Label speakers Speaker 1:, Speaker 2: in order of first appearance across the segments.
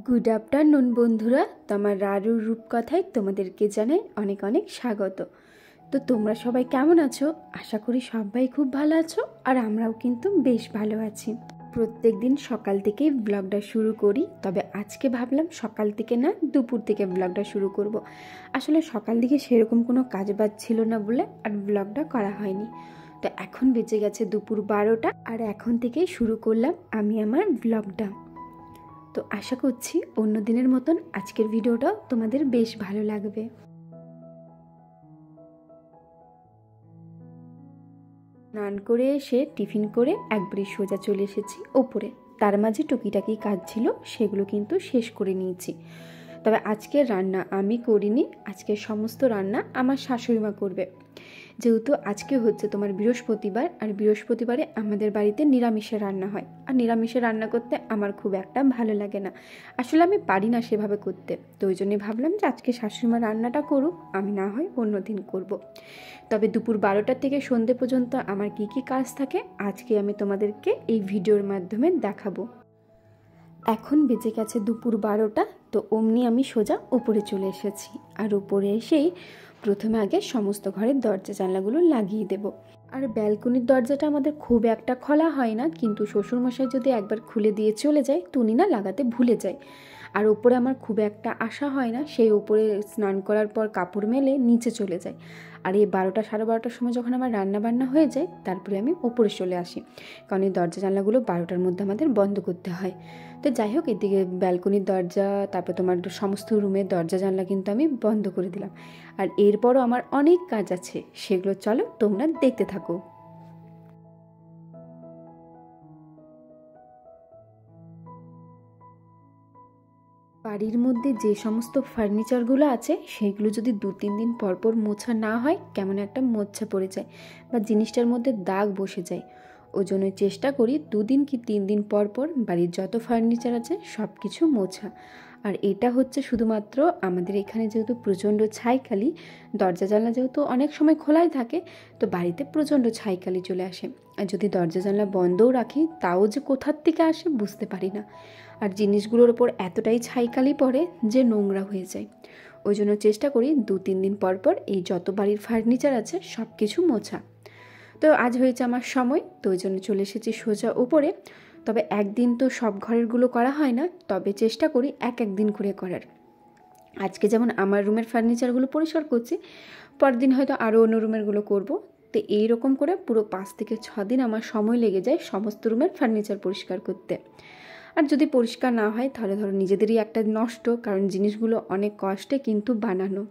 Speaker 1: Good afternoon বন্ধুরা, তোমার রারুর রূপকথায় তোমাদেরকে জানাই অনেক অনেক স্বাগত। তো তোমরা সবাই কেমন আছো? আশা করি সবাই খুব ভালো আছো, আর আমরাও কিন্তু বেশ ভালো আছি। প্রত্যেক দিন সকাল থেকেই ব্লগটা শুরু করি, তবে আজকে ভাবলাম সকাল থেকে না, দুপুর থেকে ব্লগটা শুরু করব। আসলে সকাল দিকে সেরকম কোনো কাজ বাজ ছিল না বলে আর ব্লগটা করা হয়নি। তো এখন বেজে গেছে দুপুর 12টা, আর এখন থেকেই শুরু করলাম আমি আমার ব্লগটা। তো আশা করছি অন্য দিনের মতন আজকের ভিডিওটাও তোমাদের বেশ ভালো লাগবে। স্নান করে এসে টিফিন করে একবারে সোজা চলে এসেছি ওপরে। তার মাঝে টুকিটাকি কাজ ছিল, সেগুলো কিন্তু শেষ করে নিয়েছি। তবে আজকের রান্না আমি করিনি, আজকের সমস্ত রান্না আমার শাশুড়িমা করবে। যেহেতু আজকে হচ্ছে তোমার বৃহস্পতিবার, আর বৃহস্পতিবারে আমাদের বাড়িতে নিরামিষে রান্না হয়, আর নিরামিষে রান্না করতে আমার খুব একটা ভালো লাগে না। আসলে আমি পারি না সেভাবে করতে, তো ওই জন্যই ভাবলাম যে আজকে শাশুড়িমা রান্নাটা করুক, আমি না হয় অন্য দিন করব। তবে দুপুর 12টা থেকে সন্ধে পর্যন্ত আমার কি কি কাজ থাকে আজকে আমি তোমাদেরকে এই ভিডিওর মাধ্যমে দেখাবো। এখন বেজে গেছে দুপুর 12টা, তো অমনি আমি সোজা উপরে চলে এসেছি। আর উপরে এসেই প্রথমে আগে সমস্ত ঘরের দরজা জানলাগুলো লাগিয়ে দেব। আর ব্যালকনির দরজাটা আমাদের খুব একটা খোলা হয় না, কিন্তু শ্বশুরমশাই যদি একবার খুলে দিয়ে চলে যায়, টুনি না লাগাতে ভুলে যায়। আর ওপরে আমার খুব একটা আশা হয় না, সেই ওপরে স্নান করার পর কাপড় মেলে নিচে চলে যায়। আর এই 12টা সাড়ে 12টার সময় যখন আমার রান্না বান্না হয়ে যায়, তারপরে আমি ওপরে চলে আসি, কারণ এই দরজা জানলাগুলো 12টার মধ্যে আমাদের বন্ধ করতে হয়। তো যাই হোক, এদিকে ব্যালকনির দরজা, তারপরে তোমার সমস্ত রুমের দরজা জানলা কিন্তু আমি বন্ধ করে দিলাম। আর এরপরও আমার অনেক কাজ আছে, সেগুলো চলো তোমরা দেখতে থাকো। বাড়ির মধ্যে যে সমস্ত ফার্নিচারগুলো আছে, সেগুলো যদি 2-3 দিন পর পর মোছা না হয়, কেমন একটা মোছা পড়ে যায় বা জিনিসটার মধ্যে দাগ বসে যায়। ওই জন্য চেষ্টা করি 2 দিন কি 3 দিন পর পর বাড়ির যত ফার্নিচার আছে সব কিছু মোছা। আর এটা হচ্ছে শুধুমাত্র আমাদের এখানে যেহেতু প্রচণ্ড ছাইকালি, দরজা জানলা যেহেতু অনেক সময় খোলাই থাকে, তো বাড়িতে প্রচণ্ড ছাইকালি চলে আসে। আর যদি দরজা জানলা বন্ধও রাখি, তাও যে কোথার থেকে আসে বুঝতে পারি না। আর জিনিসগুলোর ওপর এতটাই ছাইকালি পড়ে যে নোংরা হয়ে যায়। ওই জন্য চেষ্টা করি 2-3 দিন পর পর এই যত বাড়ির ফার্নিচার আছে সব কিছু মোছা। তো আজ হয়েছে আমার সময়, তো ওই জন্য চলে এসেছি সোজা উপরে। তবে একদিন তো সব ঘরেরগুলো করা হয় না, তবে চেষ্টা করি এক দিন করে করার। আজকে যেমন আমার রুমের ফার্নিচারগুলো পরিষ্কার করছি, পরের দিন হয়তো আরও অন্য রুমেরগুলো করব। তো এইরকম করে পুরো 5 থেকে 6 দিন আমার সময় লেগে যায় সমস্ত রুমের ফার্নিচার পরিষ্কার করতে। আর যদি পরিষ্কার না হয়, তাহলে ধরো নিজেদেরই একটা নষ্ট, কারণ জিনিসগুলো অনেক কষ্টে কিন্তু বানানো।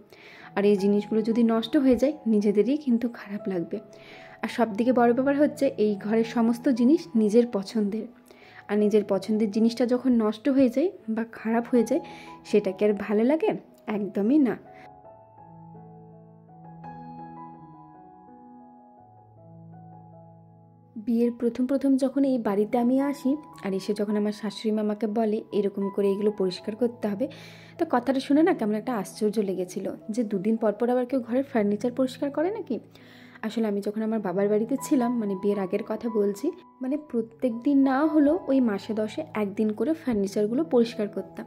Speaker 1: আর এই জিনিসগুলো যদি নষ্ট হয়ে যায়, নিজেদেরই কিন্তু খারাপ লাগবে। আর সবথেকে বড় ব্যাপার হচ্ছে, এই ঘরের সমস্ত জিনিস নিজের পছন্দের। আর নিজের পছন্দের জিনিসটা যখন নষ্ট হয়ে যায় বা খারাপ হয়ে যায়, সেটা কি আর ভালো লাগে? একদমই না। বিয়ের প্রথম প্রথম যখন এই বাড়িতে আমি আসি, আর এসে যখন আমার শাশুড়ি মা আমাকে বলে এরকম করে এগুলো পরিষ্কার করতে হবে, তো কথাটা শুনে না কেমন একটা আশ্চর্য লেগেছিল, যে 2 দিন পর পর আবার কেউ ঘরের ফার্নিচার পরিষ্কার করে নাকি। আসলে আমি যখন আমার বাবার বাড়িতে ছিলাম, মানে বিয়ের আগের কথা বলছি, মানে প্রত্যেক দিন না হলেও ওই মাসে 10-এ একদিন করে ফার্নিচারগুলো পরিষ্কার করতাম।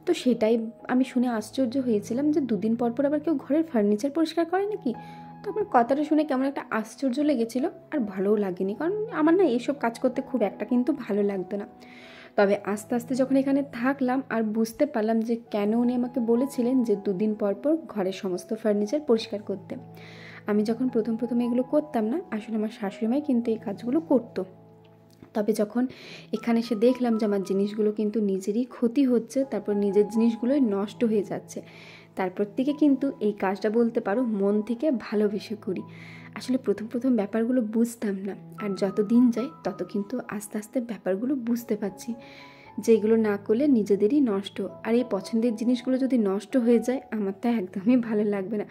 Speaker 1: তো সেটাই আমি শুনে আশ্চর্য হয়েছিলাম, যে 2 দিন পর পর আবার কেউ ঘরের ফার্নিচার পরিষ্কার করে নাকি। তো আমার কথাটা শুনে কেমন একটা আশ্চর্য লেগেছিল, আর ভালোও লাগেনি, কারণ আমার না এইসব কাজ করতে খুব একটা কিন্তু ভালো লাগতো না। তবে আস্তে আস্তে যখন এখানে থাকলাম, আর বুঝতে পারলাম যে কেন উনি আমাকে বলেছিলেন যে 2 দিন পর পর ঘরের সমস্ত ফার্নিচার পরিষ্কার করতে। আমি যখন প্রথম এগুলো করতাম না, আসলে আমার শাশুড়িমাই কিন্তু এই কাজগুলো করতো। তবে যখন এখানে এসে দেখলাম যে আমার জিনিসগুলো কিন্তু নিজেরই ক্ষতি হচ্ছে, তারপর নিজের জিনিসগুলোই নষ্ট হয়ে যাচ্ছে, তারপর থেকে কিন্তু এই কাজটা বলতে পারো মন থেকে ভালোবেসে করি। আসলে প্রথম ব্যাপারগুলো বুঝতাম না, আর যত দিন যায় তত কিন্তু আস্তে আস্তে ব্যাপারগুলো বুঝতে পারছি, যে এগুলো না করলে নিজেদেরই নষ্ট। আর এই পছন্দের জিনিসগুলো যদি নষ্ট হয়ে যায়, আমার তা একদমই ভালো লাগবে না।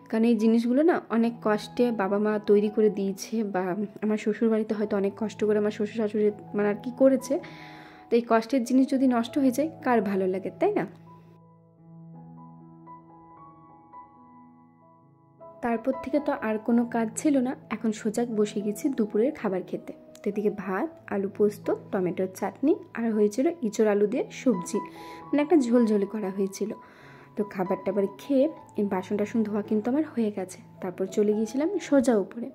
Speaker 1: কারণ এই জিনিসগুলো না অনেক কষ্টে বাবা মা তৈরি করে দিয়েছে, বা আমার শ্বশুর বাড়িতে হয়তো অনেক কষ্ট করে আমার শ্বশুর শাশুড়ি মানে আর কি করেছে। তো এই কষ্টের জিনিস যদি নষ্ট হয়ে যায়, কার ভালো লাগে, তাই না? তারপর থেকে তো আর কোনো কাজ ছিল না, এখন সোজা বসে গেছি দুপুরের খাবার খেতে। তো এদিকে ভাত, আলু পোস্ত, টমেটোর চাটনি আর হয়েছিল ইঁচড় আলু দিয়ে সবজি, মানে একটা ঝোলঝোলি করা হয়েছিল। তো খাবার টাবার খেয়ে এই বাসন টাসন ধোয়া কিন্তু আমার হয়ে গেছে। তারপর চলে গিয়েছিলাম সোজা উপরে।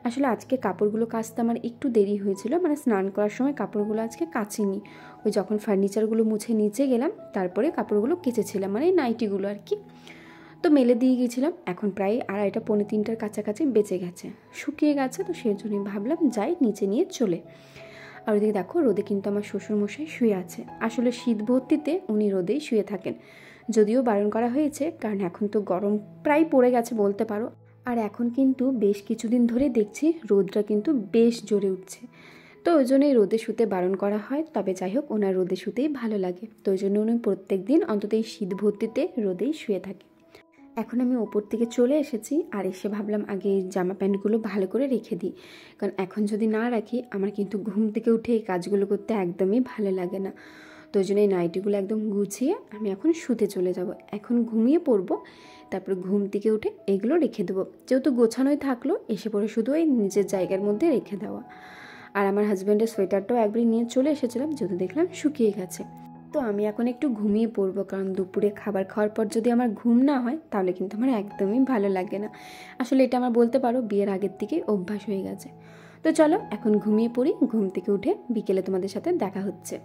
Speaker 1: আসলে আজকে কাপড়গুলো কাচতে আমার একটু দেরি হয়েছিল, মানে স্নান করার সময় কাপড়গুলো আজকে কাচিনি। ওই যখন ফার্নিচারগুলো মুছে নিচে গেলাম তারপরে কাপড়গুলো কেচেছিলাম, মানে নাইটিগুলো আর কি। তো মেলে দিয়ে গেছিলাম, এখন প্রায় 2:30 পৌনে 3টার কাছাকাছি বেঁচে গেছে, শুকিয়ে গেছে। তো সেই জন্যই ভাবলাম যাই নিচে নিয়ে চলে। আর ওইদিকে দেখো রোদে কিন্তু আমার শ্বশুরমশাই শুয়ে আছে। আসলে শীত ভর্তিতে উনি রোদেই শুয়ে থাকেন, যদিও বারণ করা হয়েছে, কারণ এখন তো গরম প্রায় পড়ে গেছে বলতে পারো। আর এখন কিন্তু বেশ কিছুদিন ধরে দেখছি রোদটা কিন্তু বেশ জোরে উঠছে, তো ওই জন্যই রোদে শুতে বারণ করা হয়। তবে যাই হোক, ওনার রোদে শুতেই ভালো লাগে, তো ওই জন্য উনি প্রত্যেক দিন অন্তত এই শীত ভর্তিতে রোদেই শুয়ে থাকে। এখন আমি ওপর থেকে চলে এসেছি, আর এসে ভাবলাম আগে এই জামা প্যান্টগুলো ভালো করে রেখে দিই, কারণ এখন যদি না রাখি আমার কিন্তু ঘুম থেকে উঠে এই কাজগুলো করতে একদমই ভালো লাগে না। তো ওই জন্য এই নাইটিগুলো একদম গুছিয়ে আমি এখন শুতে চলে যাব, এখন ঘুমিয়ে পড়বো। তারপর ঘুম থেকে উঠে এগুলো রেখে দেবো, যেহেতু গোছানোই থাকলো, এসে পরে শুধু এই নিজের জায়গার মধ্যে রেখে দেওয়া। আর আমার হাজব্যান্ডের সোয়েটারটাও একবারই নিয়ে চলে এসেছিলাম, যেহেতু দেখলাম শুকিয়ে গেছে। তো আমি এখন একটু ঘুমিয়ে পড়বো, কারণ দুপুরে খাবার খাওয়ার পর যদি আমার ঘুম না হয় তাহলে কিন্তু আমার একদমই ভালো লাগে না। আসলে এটা আমার বলতে পারো বিয়ের আগের থেকেই অভ্যাস হয়ে গেছে। তো চলো এখন ঘুমিয়ে পড়ি, ঘুম থেকে উঠে বিকেলে তোমাদের সাথে দেখা হচ্ছে।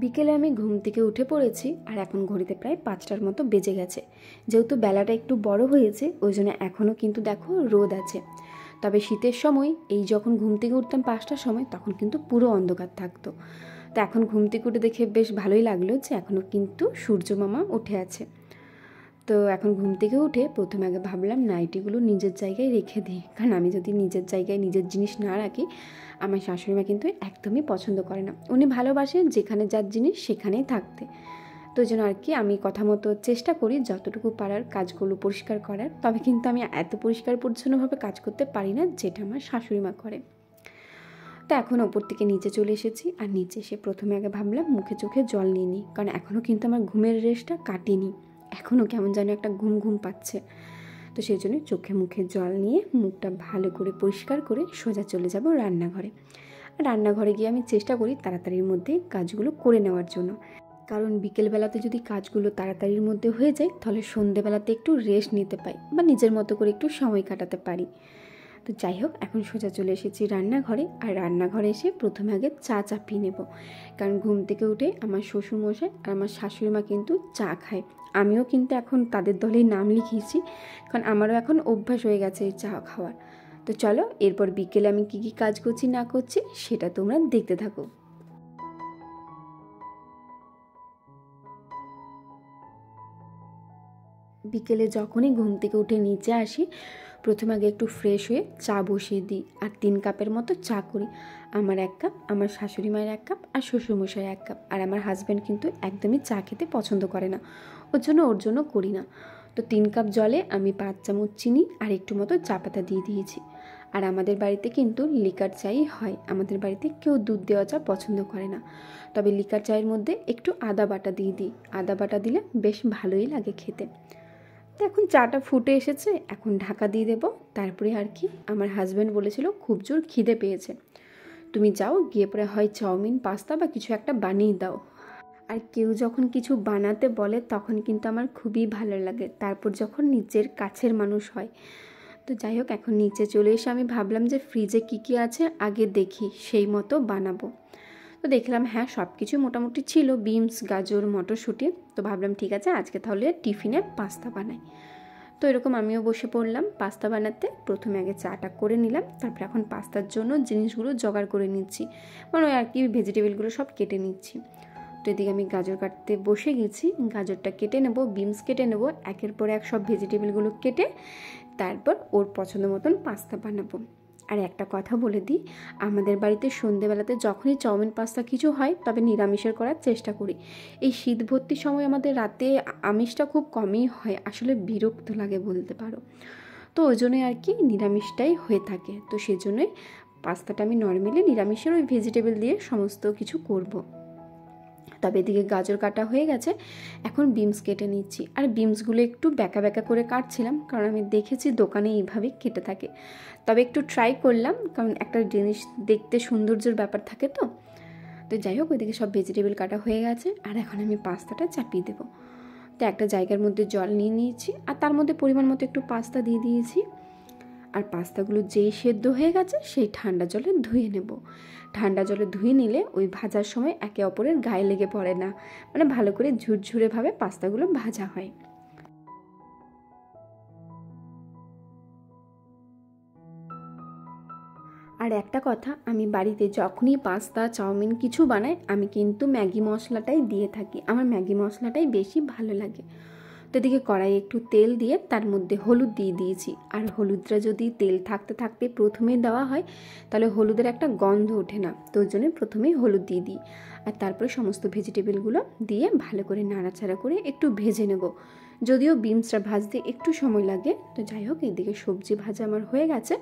Speaker 1: বিকেলে আমি ঘুম থেকে উঠে পড়েছি, আর এখন ঘড়িতে প্রায় 5টার মতো বেজে গেছে। যেহেতু বেলাটা একটু বড় হয়েছে ওই জন্য এখনও কিন্তু দেখো রোদ আছে। তবে শীতের সময় এই যখন ঘুম থেকে উঠতাম 5টার সময় তখন কিন্তু পুরো অন্ধকার থাকতো। তো এখন ঘুম থেকে উঠে দেখে বেশ ভালোই লাগলো যে এখনও কিন্তু সূর্য মামা উঠে আছে। তো এখন ঘুম থেকে উঠে প্রথমে আগে ভাবলাম নাইটিগুলো নিজের জায়গায় রেখে দিই, কারণ আমি যদি নিজের জায়গায় নিজের জিনিস না রাখি আমার শাশুড়ি মা কিন্তু একদমই পছন্দ করে না। উনি ভালোবাসেন যেখানে যার জিনিস সেখানেই থাকতে। তো ওই জন্য আর কি আমি কথা মতো চেষ্টা করি যতটুকু পারার কাজগুলো পরিষ্কার করার। তবে কিন্তু আমি এত পরিষ্কার পরিচ্ছন্নভাবে কাজ করতে পারি না যেটা আমার শাশুড়ি মা করে। তো এখন ওপর থেকে নিচে চলে এসেছি, আর নিচে এসে প্রথমে আগে ভাবলাম মুখে চোখে জল নিয়ে নিই, কারণ এখনও কিন্তু আমার ঘুমের রেস্টটা কাটেনি, এখনও কেমন যেন একটা ঘুম ঘুম পাচ্ছে। তো সেই জন্য চোখে মুখে জল নিয়ে মুখটা ভালো করে পরিষ্কার করে সোজা চলে যাব রান্নাঘরে। আর রান্নাঘরে গিয়ে আমি চেষ্টা করি তাড়াতাড়ির মধ্যে কাজগুলো করে নেওয়ার জন্য, কারণ বিকেলবেলাতে যদি কাজগুলো তাড়াতাড়ির মধ্যে হয়ে যায় তাহলে সন্ধেবেলাতে একটু রেস্ট নিতে পাই বা নিজের মতো করে একটু সময় কাটাতে পারি। তো যাই হোক, এখন সোজা চলে এসেছি রান্নাঘরে। আর রান্নাঘরে এসে প্রথমে আগে চা চাপিয়ে নেব, কারণ ঘুম থেকে উঠে আমার শ্বশুরমশাই আর আমার শাশুড়ি মা কিন্তু চা খায়। আমিও কিন্তু এখন তাদের দলেই নাম লিখিয়েছি, কারণ আমারও এখন অভ্যাস হয়ে গেছে এই চা খাওয়ার। তো চলো এরপর বিকেলে আমি কী কী কাজ করছি না করছি সেটা তোমরা দেখতে থাকো। বিকেলে যখনই ঘুম থেকে উঠে নিচে আসি প্রথমে আগে একটু ফ্রেশ হয়ে চা বসিয়ে দিই, আর 3 কাপের মতো চা করি। আমার 1 কাপ, আমার শাশুড়ি মায়ের 1 কাপ, আর শ্বশুরমশাই 1 কাপ। আর আমার হাজব্যান্ড কিন্তু একদমই চা খেতে পছন্দ করে না, ওর জন্য করি না। তো 3 কাপ জলে আমি 5 চামচ চিনি আর একটু মতো চা পাতা দিয়ে দিয়েছি। আর আমাদের বাড়িতে কিন্তু লিকার চাই হয়, আমাদের বাড়িতে কেউ দুধ দেওয়া চা পছন্দ করে না। তবে লিকার চায়ের মধ্যে একটু আদা বাটা দিয়ে দিই, আদা বাটা দিলে বেশ ভালোই লাগে খেতে। তো এখন চাটা ফুটে এসেছে, এখন ঢাকা দিয়ে দেবো। তারপরে আর কি আমার হাজব্যান্ড বলেছিল খুব জোর খিদে পেয়েছে, তুমি যাও গিয়ে পরে হয় চাউমিন পাস্তা বা কিছু একটা বানিয়ে দাও। আর কেউ যখন কিছু বানাতে বলে তখন কিন্তু আমার খুবই ভালো লাগে, তারপর যখন নিজের কাছের মানুষ হয়। তো যাই হোক, এখন নিচে চলে এসে আমি ভাবলাম যে ফ্রিজে কী কী আছে আগে দেখি, সেই মতো বানাবো। তো দেখলাম হ্যাঁ সব কিছু মোটামুটি ছিল, বিনস, গাজর, মটরশুঁটি। তো ভাবলাম ঠিক আছে আজকে তাহলে টিফিনে পাস্তা বানাই। তো এরকম আমিও বসে পড়লাম পাস্তা বানাতে। প্রথমে আগে চাটা করে নিলাম, তারপর এখন পাস্তার জন্য জিনিসগুলো জোগাড় করে নিচ্ছি, মানে আর কি ভেজিটেবলগুলো সব কেটে নিচ্ছি। তো এদিকে আমি গাজর কাটতে বসে গেছি, গাজরটা কেটে নেব, বিনস কেটে নেব, একের পর এক সব ভেজিটেবলগুলো কেটে তারপর ওর পছন্দ মতন পাস্তা বানাবো। আর একটা কথা বলে দিই, আমাদের বাড়িতে সন্ধেবেলাতে যখনই চাউমিন পাস্তা কিছু হয় তবে নিরামিষের করার চেষ্টা করি। এই শীত ভর্তির সময় আমাদের রাতে আমিষটা খুব কমই হয়, আসলে বিরক্ত লাগে বলতে পারো। তো ওই জন্যই আর কি নিরামিষটাই হয়ে থাকে। তো সেই জন্যই পাস্তাটা আমি নর্মালি নিরামিষের ওই ভেজিটেবল দিয়ে সমস্ত কিছু করব। তবে এদিকে গাজর কাটা হয়ে গেছে, এখন বিনস কেটে নিচ্ছি। আর বিনসগুলো একটু ব্যাকা ব্যাকা করে কাটছিলাম, কারণ আমি দেখেছি দোকানে এইভাবেই কেটে থাকে। তবে একটু ট্রাই করলাম, কারণ একটা জিনিস দেখতে সৌন্দর্যের ব্যাপার থাকে তো যাই হোক, ওইদিকে সব ভেজিটেবল কাটা হয়ে গেছে। আর এখন আমি পাস্তাটা চাপিয়ে দেবো। তো একটা জায়গার মধ্যে জল নিয়ে নিয়েছি, আর তার মধ্যে পরিমাণ মতো একটু পাস্তা দিয়ে দিয়েছি। আর পাস্তাগুলো যেই সেদ্ধ হয়ে গেছে সেই ঠান্ডা জলে ধুয়ে নেব। ঠান্ডা জলে ধুয়ে নিলে ওই ভাজার সময় একে অপরের গায়ে লেগে পড়ে না, মানে ভালো করে ঝুরঝুরেভাবে পাস্তাগুলো ভাজা হয়। আর একটা কথা, আমি বাড়িতে যখনই পাস্তা চাউমিন কিছু বানাই আমি কিন্তু ম্যাগি মশলাটাই দিয়ে থাকি। আমার ম্যাগি মশলাটাই বেশি ভালো লাগে। তো এদিকে কড়াইয়ে একটু তেল দিয়ে তার মধ্যে হলুদ দিয়ে দিয়েছি। আর হলুদটা যদি তেল থাকতে থাকতে প্রথমেই দেওয়া হয় তাহলে হলুদের একটা গন্ধ ওঠে না, তো ওই জন্য প্রথমেই হলুদ দিয়ে দিই। আর তারপরে সমস্ত ভেজিটেবলগুলো দিয়ে ভালো করে নাড়াচাড়া করে একটু ভেজে নেব। যদিও বিনসটা ভাজতে একটু সময় লাগে, তো যাই হোক, এদিকে সবজি ভাজা আমার হয়ে গেছে।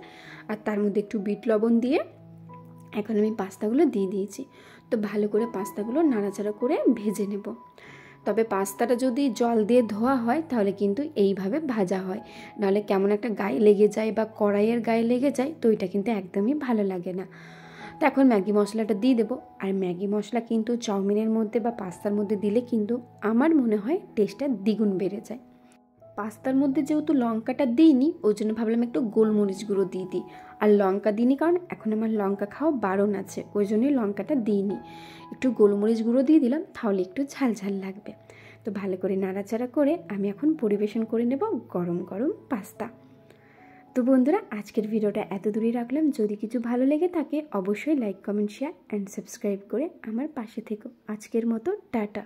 Speaker 1: আর তার মধ্যে একটু বিট লবণ দিয়ে এখন আমি পাস্তাগুলো দিয়ে দিয়েছি। তো ভালো করে পাস্তাগুলো নাড়াচাড়া করে ভেজে নেব। তবে পাস্তাটা যদি জল দিয়ে ধোয়া হয় তাহলে কিন্তু এইভাবে ভাজা হয়, নাহলে কেমন একটা গায়ে লেগে যায় বা কড়াইয়ের গায়ে লেগে যায়, তো এটা কিন্তু একদমই ভালো লাগে না। তো এখন ম্যাগি মশলাটা দিয়ে দেবো। আর ম্যাগি মশলা কিন্তু চাউমিনের মধ্যে বা পাস্তার মধ্যে দিলে কিন্তু আমার মনে হয় টেস্টটা দ্বিগুণ বেড়ে যায়। পাস্তার মধ্যে যেহেতু লঙ্কাটা দিইনি, ওই জন্য ভাবলাম একটু গোলমরিচ গুঁড়ো দিয়ে দিই। আর লঙ্কা দিইনি কারণ এখন আমার লঙ্কা খাওয়া বারণ আছে, ওই জন্যই লঙ্কাটা দিইনি। একটু গোলমরিচ গুঁড়ো দিয়ে দিলাম, তাহলে একটু ঝাল ঝাল লাগবে। তো ভালো করে নাড়াচাড়া করে আমি এখন পরিবেশন করে নেব গরম গরম পাস্তা। তো বন্ধুরা, আজকের ভিডিওটা এত দূরেই রাখলাম। যদি কিছু ভালো লেগে থাকে অবশ্যই like, comment, share and subscribe করে আমার পাশে থেকো। আজকের মতো টাটা।